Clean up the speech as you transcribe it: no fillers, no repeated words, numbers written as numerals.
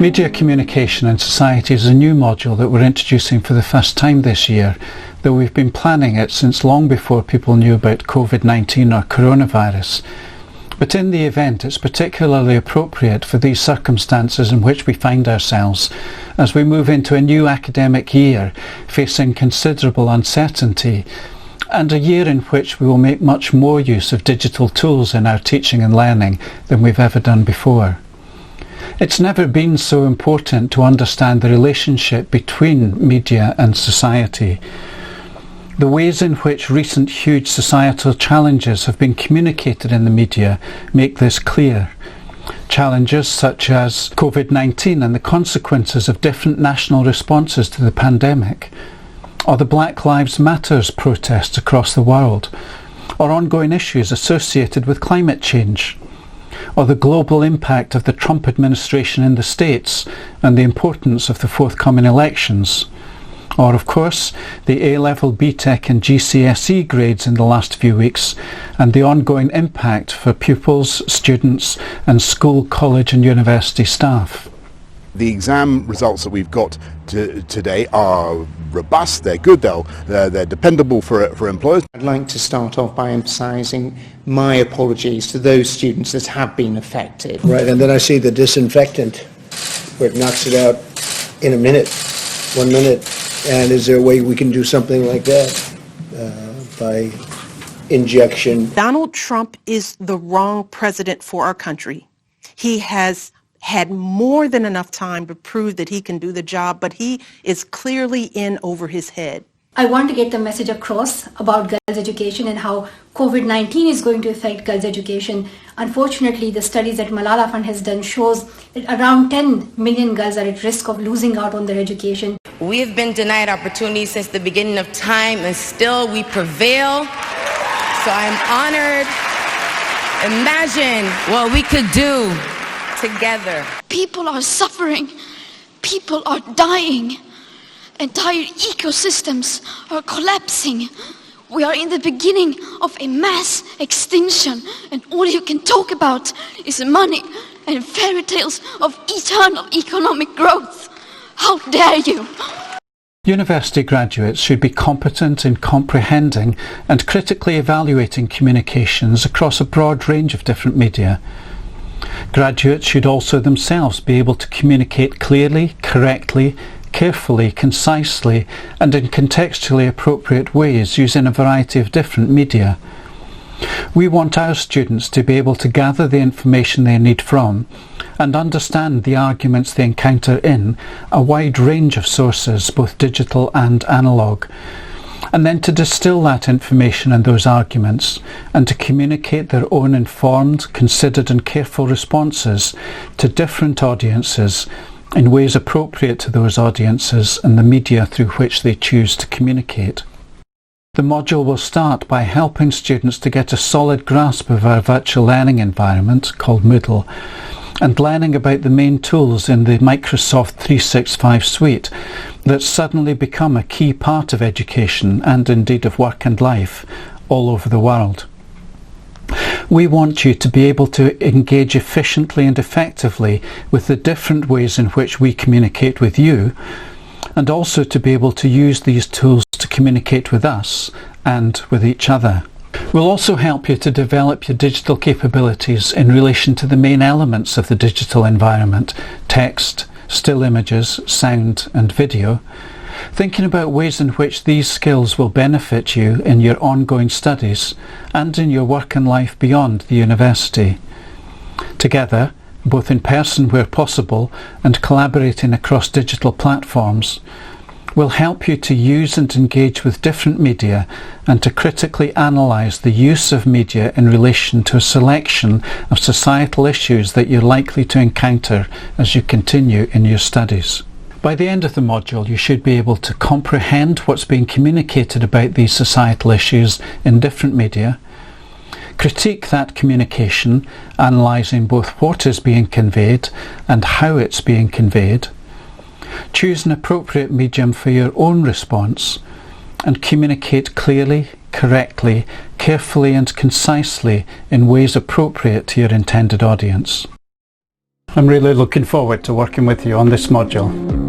Media communication in society is a new module that we're introducing for the first time this year, though we've been planning it since long before people knew about COVID-19 or coronavirus. But in the event, it's particularly appropriate for these circumstances in which we find ourselves as we move into a new academic year facing considerable uncertainty, and a year in which we will make much more use of digital tools in our teaching and learning than we've ever done before. It's never been so important to understand the relationship between media and society. The ways in which recent huge societal challenges have been communicated in the media make this clear. Challenges such as COVID-19 and the consequences of different national responses to the pandemic, or the Black Lives Matter protests across the world, or ongoing issues associated with climate change, or the global impact of the Trump administration in the States and the importance of the forthcoming elections, or of course the A-level, BTEC and GCSE grades in the last few weeks and the ongoing impact for pupils, students and school, college and university staff. The exam results that we've got today are robust, they're good, they're dependable for employers. I'd like to start off by emphasising my apologies to those students that have been affected. Right, and then I see the disinfectant where it knocks it out in a minute, 1 minute. And is there a way we can do something like that by injection? Donald Trump is the wrong president for our country. He has had more than enough time to prove that he can do the job, but he is clearly in over his head. I want to get the message across about girls' education and how COVID-19 is going to affect girls' education. Unfortunately, the studies that Malala Fund has done shows that around 10 million girls are at risk of losing out on their education. We have been denied opportunities since the beginning of time, and still we prevail. So I'm honored. Imagine what we could do together. People are suffering. People are dying. Entire ecosystems are collapsing. We are in the beginning of a mass extinction, and all you can talk about is money and fairy tales of eternal economic growth. How dare you! University graduates should be competent in comprehending and critically evaluating communications across a broad range of different media. Graduates should also themselves be able to communicate clearly, correctly, carefully, concisely and in contextually appropriate ways using a variety of different media. We want our students to be able to gather the information they need from and understand the arguments they encounter in a wide range of sources, both digital and analogue, and then to distill that information and those arguments and to communicate their own informed, considered and careful responses to different audiences in ways appropriate to those audiences and the media through which they choose to communicate. The module will start by helping students to get a solid grasp of our virtual learning environment, called Moodle, and learning about the main tools in the Microsoft 365 suite that suddenly become a key part of education and indeed of work and life all over the world. We want you to be able to engage efficiently and effectively with the different ways in which we communicate with you, and also to be able to use these tools to communicate with us and with each other. We'll also help you to develop your digital capabilities in relation to the main elements of the digital environment: text, still images, sound and video, thinking about ways in which these skills will benefit you in your ongoing studies and in your work and life beyond the university. Together, both in person where possible and collaborating across digital platforms, will help you to use and engage with different media and to critically analyse the use of media in relation to a selection of societal issues that you're likely to encounter as you continue in your studies. By the end of the module, you should be able to comprehend what's being communicated about these societal issues in different media, critique that communication, analysing both what is being conveyed and how it's being conveyed, choose an appropriate medium for your own response, and communicate clearly, correctly, carefully and concisely in ways appropriate to your intended audience. I'm really looking forward to working with you on this module.